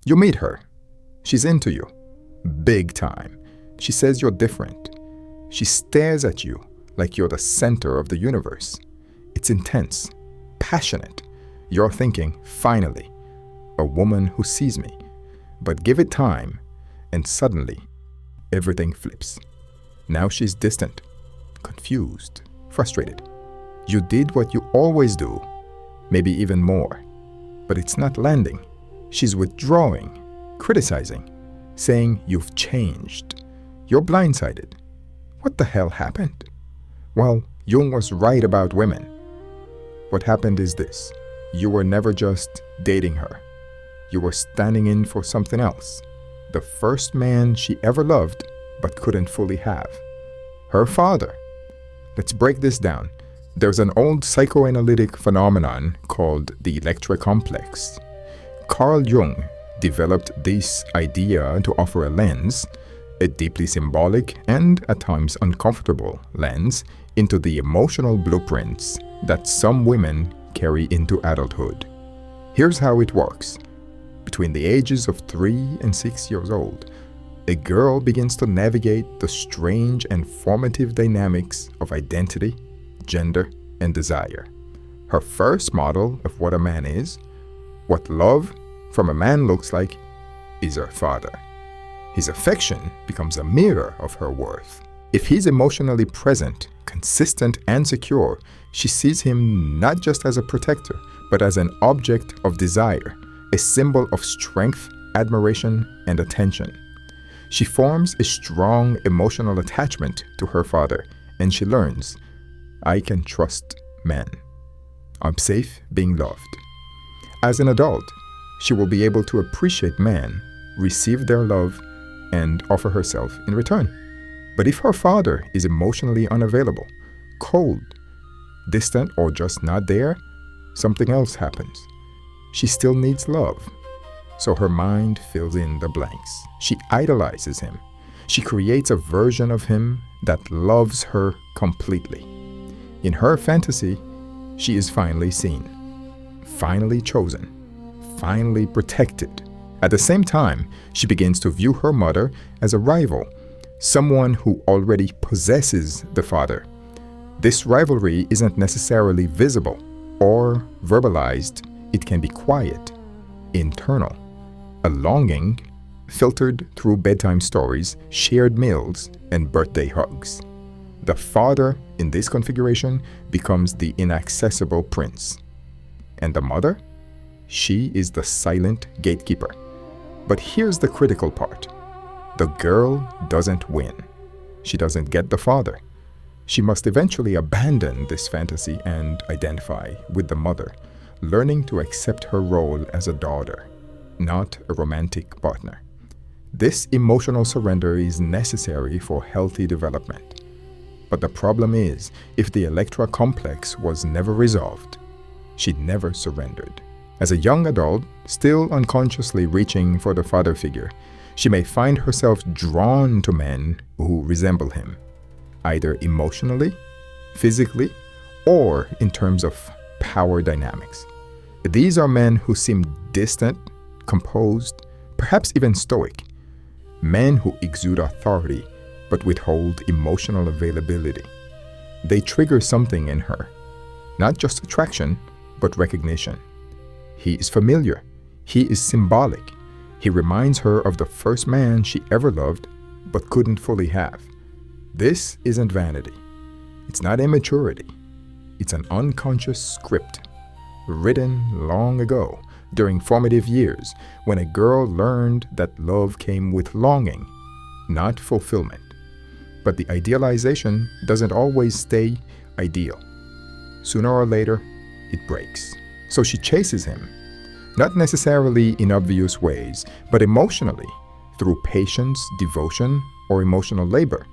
You meet her. She's into you. Big time. She says you're different. She stares at you like you're the center of the universe. It's intense, passionate. You're thinking, finally, a woman who sees me. But give it time, and suddenly, everything flips. Now she's distant, confused, frustrated. You did what you always do, maybe even more. But it's not landing. She's withdrawing, criticizing, saying you've changed. You're blindsided. What the hell happened? Well, Jung was right about women. What happened is this. You were never just dating her. You were standing in for something else. The first man she ever loved but couldn't fully have. Her father. Let's break this down. There's an old psychoanalytic phenomenon called the Electra Complex. Carl Jung developed this idea to offer a lens, a deeply symbolic and at times uncomfortable lens, into the emotional blueprints that some women carry into adulthood. Here's how it works. Between the ages of 3 and 6 years old, a girl begins to navigate the strange and formative dynamics of identity, gender, and desire. Her first model of what a man is, what love from a man looks like, is her father. His affection becomes a mirror of her worth. If he's emotionally present, consistent, and secure, she sees him not just as a protector, but as an object of desire, a symbol of strength, admiration, and attention. She forms a strong emotional attachment to her father, and she learns, I can trust men. I'm safe being loved. As an adult, she will be able to appreciate men, receive their love, and offer herself in return. But if her father is emotionally unavailable, cold, distant, or just not there, something else happens. She still needs love. So her mind fills in the blanks. She idolizes him. She creates a version of him that loves her completely. In her fantasy, she is finally seen, finally chosen, finally protected. At the same time, she begins to view her mother as a rival, someone who already possesses the father. This rivalry isn't necessarily visible or verbalized. It can be quiet, internal, a longing filtered through bedtime stories, shared meals, and birthday hugs. The father in this configuration becomes the inaccessible prince. And the mother? She is the silent gatekeeper. But here's the critical part. The girl doesn't win. She doesn't get the father. She must eventually abandon this fantasy and identify with the mother, learning to accept her role as a daughter, not a romantic partner. This emotional surrender is necessary for healthy development. But the problem is, if the Electra complex was never resolved, she never surrendered. As a young adult, still unconsciously reaching for the father figure, she may find herself drawn to men who resemble him, either emotionally, physically, or in terms of power dynamics. These are men who seem distant, composed, perhaps even stoic. Men who exude authority but withhold emotional availability. They trigger something in her, not just attraction, but recognition. He is familiar. He is symbolic. He reminds her of the first man she ever loved but couldn't fully have. This isn't vanity. It's not immaturity. It's an unconscious script written long ago during formative years when a girl learned that love came with longing, not fulfillment. But the idealization doesn't always stay ideal. Sooner or later, it breaks. So she chases him, not necessarily in obvious ways, but emotionally, through patience, devotion, or emotional labor.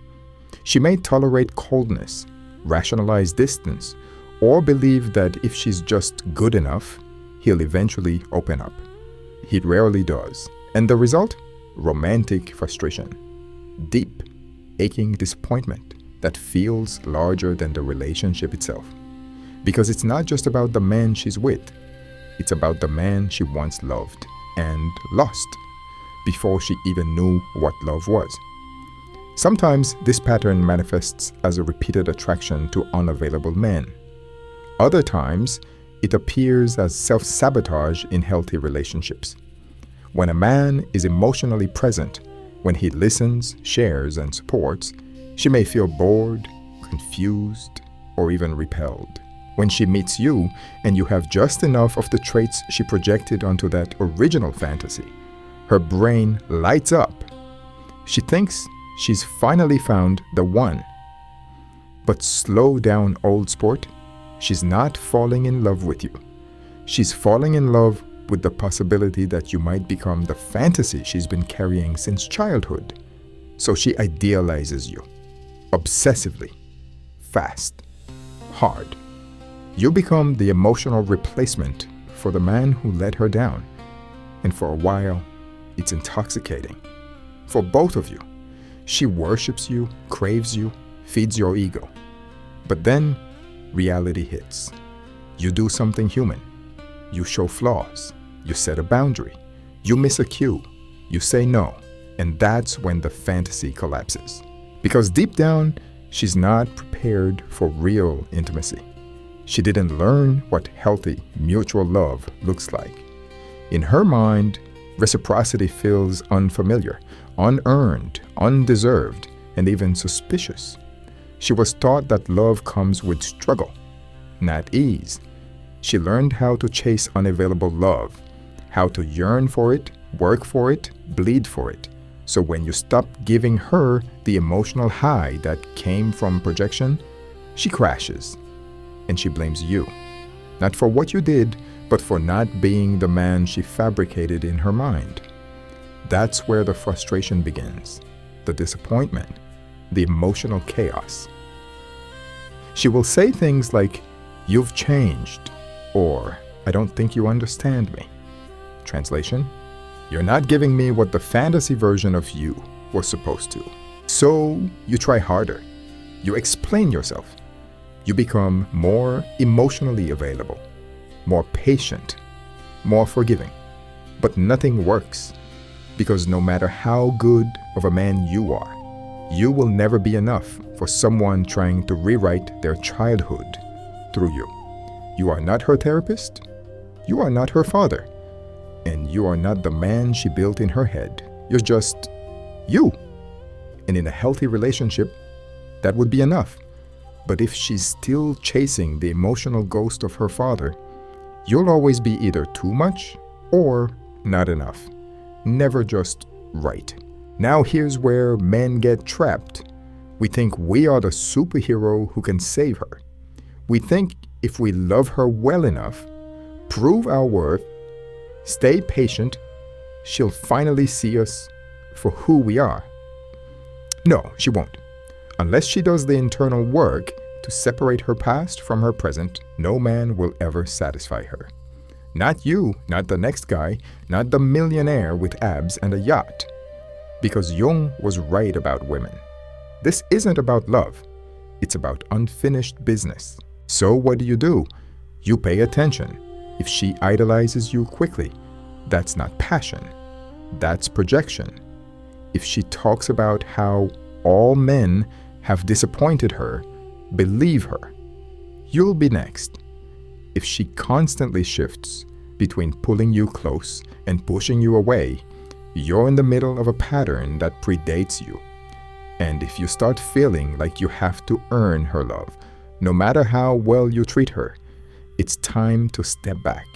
She may tolerate coldness, rationalize distance, or believe that if she's just good enough, he'll eventually open up. He rarely does. And the result? Romantic frustration. Deep, aching disappointment that feels larger than the relationship itself. Because it's not just about the man she's with, it's about the man she once loved and lost. before she even knew what love was. Sometimes this pattern manifests as a repeated attraction to unavailable men. Other times, it appears as self-sabotage in healthy relationships. When a man is emotionally present, when he listens, shares, and supports, she may feel bored, confused, or even repelled. When she meets you and you have just enough of the traits she projected onto that original fantasy, her brain lights up. She thinks she's finally found the one. But slow down, old sport. She's not falling in love with you. She's falling in love with the possibility that you might become the fantasy she's been carrying since childhood. So she idealizes you, obsessively, fast, hard. You become the emotional replacement for the man who let her down. And for a while, it's intoxicating. For both of you, she worships you, craves you, feeds your ego. But then, reality hits. You do something human. You show flaws. You set a boundary. You miss a cue. You say no. And that's when the fantasy collapses. Because deep down, she's not prepared for real intimacy. She didn't learn what healthy, mutual love looks like. In her mind, reciprocity feels unfamiliar, unearned, undeserved, and even suspicious. She was taught that love comes with struggle, not ease. She learned how to chase unavailable love, how to yearn for it, work for it, bleed for it. So when you stop giving her the emotional high that came from projection, she crashes. And she blames you, not for what you did, but for not being the man she fabricated in her mind. That's where the frustration begins, the disappointment, the emotional chaos. She will say things like, "You've changed," or "I don't think you understand me." Translation: "You're not giving me what the fantasy version of you was supposed to." So you try harder. You explain yourself. You become more emotionally available, more patient, more forgiving. But nothing works, because no matter how good of a man you are, you will never be enough for someone trying to rewrite their childhood through you. You are not her therapist. You are not her father. And you are not the man she built in her head. You're just you. And in a healthy relationship, that would be enough. But if she's still chasing the emotional ghost of her father, you'll always be either too much or not enough. Never just right. Now here's where men get trapped. We think we are the superhero who can save her. We think if we love her well enough, prove our worth, stay patient, she'll finally see us for who we are. No, she won't. Unless she does the internal work to separate her past from her present, no man will ever satisfy her. Not you, not the next guy, not the millionaire with abs and a yacht. Because Jung was right about women. This isn't about love. It's about unfinished business. So what do? You pay attention. If she idolizes you quickly, that's not passion. That's projection. If she talks about how all men have disappointed her, believe her. You'll be next. If she constantly shifts between pulling you close and pushing you away, you're in the middle of a pattern that predates you. And if you start feeling like you have to earn her love, no matter how well you treat her, it's time to step back.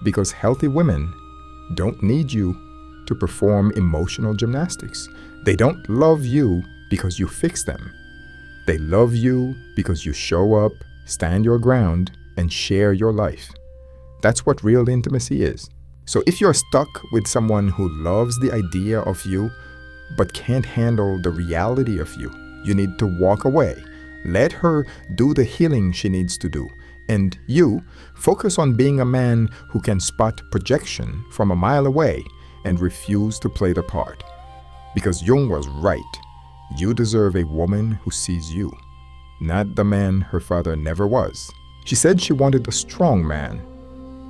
Because healthy women don't need you to perform emotional gymnastics. They don't love you because you fix them. They love you because you show up, stand your ground, and share your life. That's what real intimacy is. So if you're stuck with someone who loves the idea of you but can't handle the reality of you, you need to walk away. Let her do the healing she needs to do. And you focus on being a man who can spot projection from a mile away and refuse to play the part. Because Jung was right. You deserve a woman who sees you, not the man her father never was. She said she wanted a strong man,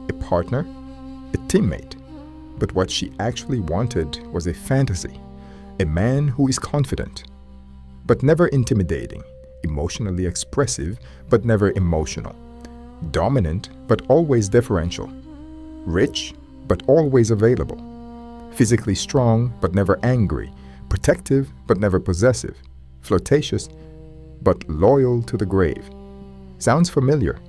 a partner, a teammate, But what she actually wanted was a fantasy, a man who is confident, but never intimidating, emotionally expressive, but never emotional, dominant, but always deferential, rich, but always available, physically strong, but never angry, protective, but never possessive, flirtatious, but loyal to the grave. Sounds familiar?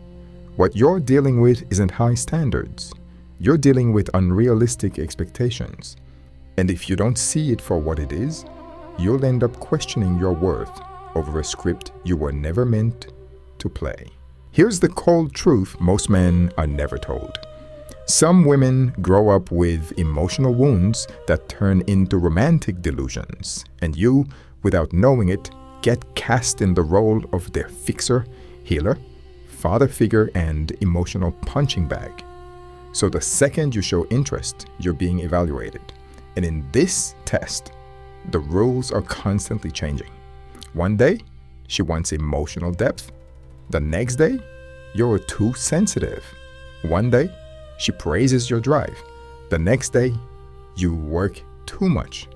What you're dealing with isn't high standards. You're dealing with unrealistic expectations. And if you don't see it for what it is, you'll end up questioning your worth over a script you were never meant to play. Here's the cold truth most men are never told. Some women grow up with emotional wounds that turn into romantic delusions, and you, without knowing it, get cast in the role of their fixer, healer, father figure, and emotional punching bag. So the second you show interest, you're being evaluated. And in this test, the rules are constantly changing. One day, she wants emotional depth. The next day, you're too sensitive. One day, she praises your drive. The next day, you work too much.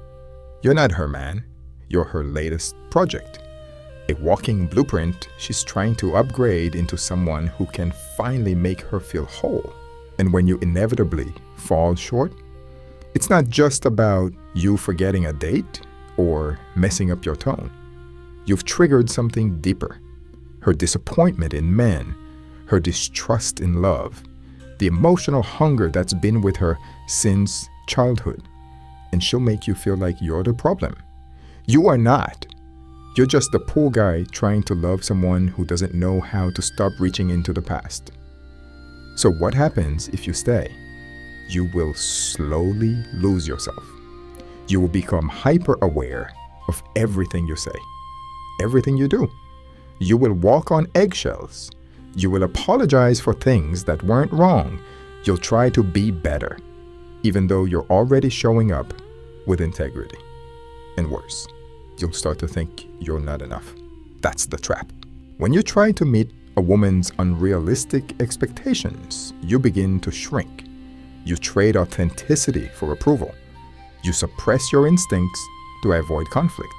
You're not her man. You're her latest project. A walking blueprint she's trying to upgrade into someone who can finally make her feel whole. And when you inevitably fall short, it's not just about you forgetting a date or messing up your tone. You've triggered something deeper. Her disappointment in men, her distrust in love, the emotional hunger that's been with her since childhood. And she'll make you feel like you're the problem. You are not. You're just the poor guy trying to love someone who doesn't know how to stop reaching into the past. So what happens if you stay? You will slowly lose yourself. You will become hyper-aware of everything you say, everything you do. You will walk on eggshells. You will apologize for things that weren't wrong. You'll try to be better, even though you're already showing up with integrity. And worse, you'll start to think you're not enough. That's the trap. When you try to meet a woman's unrealistic expectations, you begin to shrink. You trade authenticity for approval. You suppress your instincts to avoid conflict.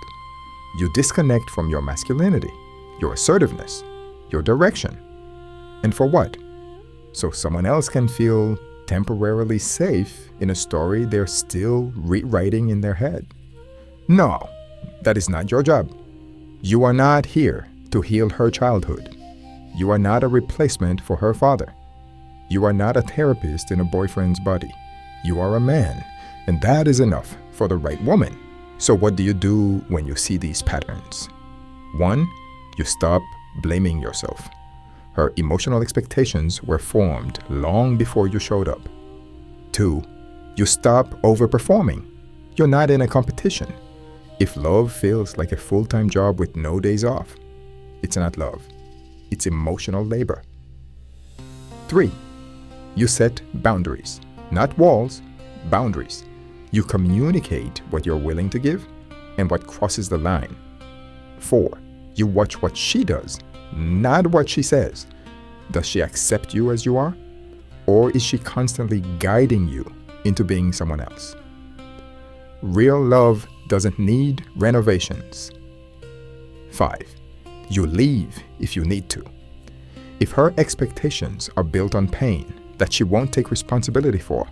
You disconnect from your masculinity, your assertiveness, your direction. And for what? So someone else can feel temporarily safe in a story they're still rewriting in their head. No, that is not your job. You are not here to heal her childhood. You are not a replacement for her father. You are not a therapist in a boyfriend's body. You are a man, and that is enough for the right woman. So what do you do when you see these patterns? 1, you stop blaming yourself. Her emotional expectations were formed long before you showed up. 2, you stop overperforming. You're not in a competition. If love feels like a full-time job with no days off, it's not love. It's emotional labor. 3, you set boundaries. Not walls, boundaries. You communicate what you're willing to give and what crosses the line. 4, you watch what she does, not what she says. Does she accept you as you are? Or is she constantly guiding you into being someone else? Real love doesn't need renovations. 5, you leave if you need to. If her expectations are built on pain that she won't take responsibility for,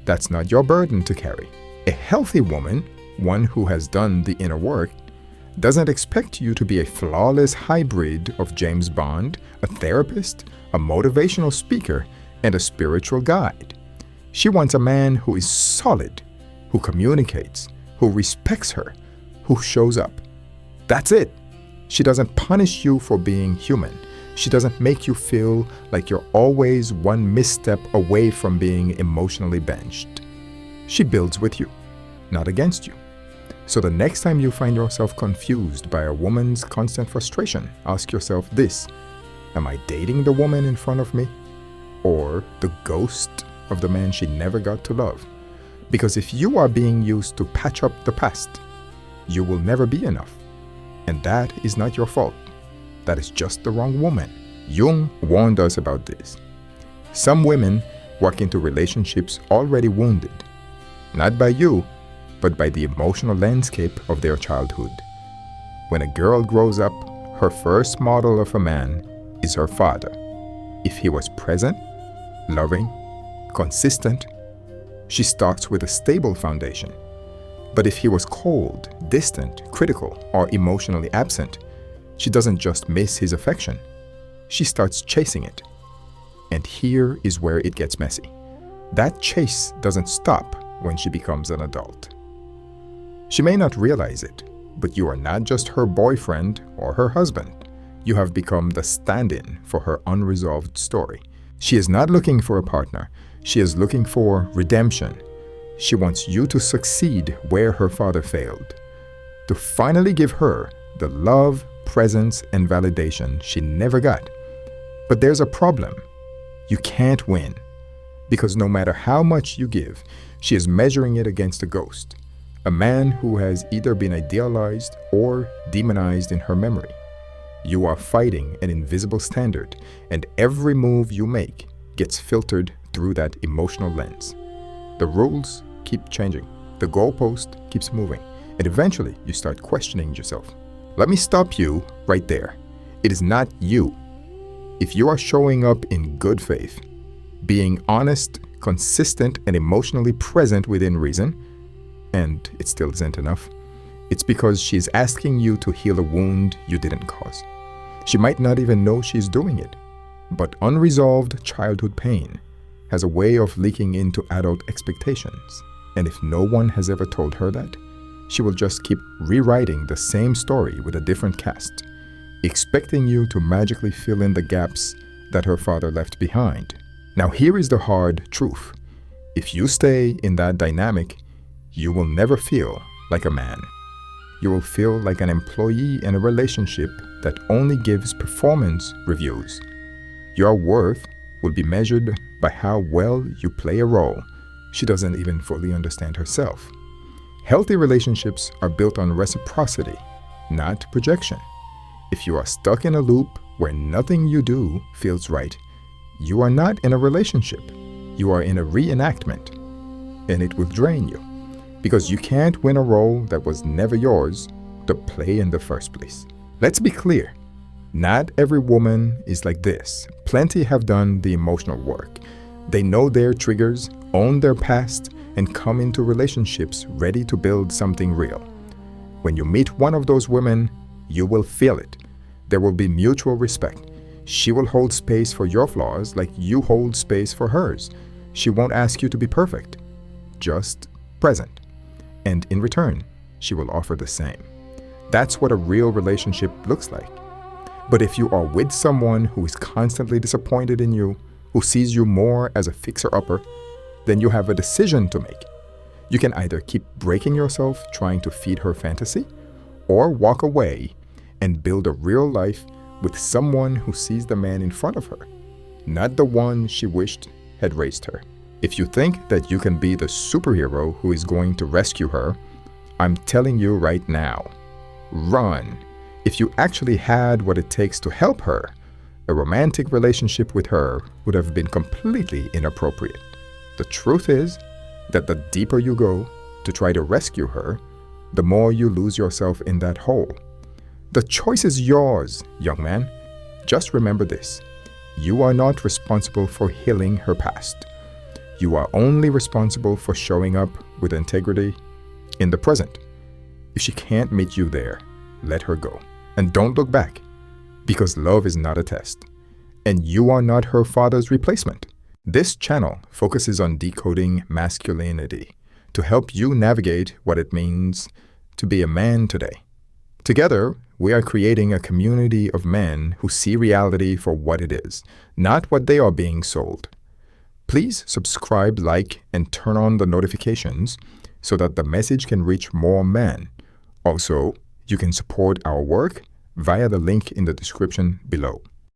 that's not your burden to carry. A healthy woman, one who has done the inner work, doesn't expect you to be a flawless hybrid of James Bond, a therapist, a motivational speaker, and a spiritual guide. She wants a man who is solid, who communicates, who respects her, who shows up. That's it. She doesn't punish you for being human. She doesn't make you feel like you're always one misstep away from being emotionally benched. She builds with you, not against you. So the next time you find yourself confused by a woman's constant frustration, ask yourself this: am I dating the woman in front of me, or the ghost of the man she never got to love? Because if you are being used to patch up the past, you will never be enough. And that is not your fault. That is just the wrong woman. Jung warned us about this. Some women walk into relationships already wounded, not by you, but by the emotional landscape of their childhood. When a girl grows up, her first model of a man is her father. If he was present, loving, consistent, she starts with a stable foundation. But if he was cold, distant, critical, or emotionally absent, she doesn't just miss his affection. She starts chasing it. And here is where it gets messy. That chase doesn't stop when she becomes an adult. She may not realize it, but you are not just her boyfriend or her husband. You have become the stand-in for her unresolved story. She is not looking for a partner. She is looking for redemption. She wants you to succeed where her father failed, to finally give her the love, presence, and validation she never got. But there's a problem. You can't win, because no matter how much you give, she is measuring it against a ghost, a man who has either been idealized or demonized in her memory. You are fighting an invisible standard, and every move you make gets filtered through that emotional lens. The rules keep changing, the goalpost keeps moving, and eventually you start questioning yourself. Let me stop you right there. It is not you. If you are showing up in good faith, being honest, consistent, and emotionally present within reason, and it still isn't enough, it's because she's asking you to heal a wound you didn't cause. She might not even know she's doing it, but unresolved childhood pain has a way of leaking into adult expectations. And if no one has ever told her that, she will just keep rewriting the same story with a different cast, expecting you to magically fill in the gaps that her father left behind. Now here is the hard truth. If you stay in that dynamic, you will never feel like a man. You will feel like an employee in a relationship that only gives performance reviews. Your worth will be measured by how well you play a role she doesn't even fully understand herself. Healthy relationships are built on reciprocity, not projection. If you are stuck in a loop where nothing you do feels right, you are not in a relationship. You are in a reenactment, and it will drain you, because you can't win a role that was never yours to play in the first place. Let's be clear. Not every woman is like this. Plenty have done the emotional work. They know their triggers, own their past, and come into relationships ready to build something real. When you meet one of those women, you will feel it. There will be mutual respect. She will hold space for your flaws like you hold space for hers. She won't ask you to be perfect, just present. And in return, she will offer the same. That's what a real relationship looks like. But if you are with someone who is constantly disappointed in you, who sees you more as a fixer-upper, then you have a decision to make. You can either keep breaking yourself trying to feed her fantasy, or walk away and build a real life with someone who sees the man in front of her, not the one she wished had raised her. If you think that you can be the superhero who is going to rescue her, I'm telling you right now, run. If you actually had what it takes to help her, a romantic relationship with her would have been completely inappropriate. The truth is that the deeper you go to try to rescue her, the more you lose yourself in that hole. The choice is yours, young man. Just remember this. You are not responsible for healing her past. You are only responsible for showing up with integrity in the present. If she can't meet you there, let her go. And don't look back, because love is not a test, and you are not her father's replacement. This channel focuses on decoding masculinity to help you navigate what it means to be a man today. Together, we are creating a community of men who see reality for what it is, not what they are being sold. Please subscribe, like, and turn on the notifications so that the message can reach more men. Also, you can support our work via the link in the description below.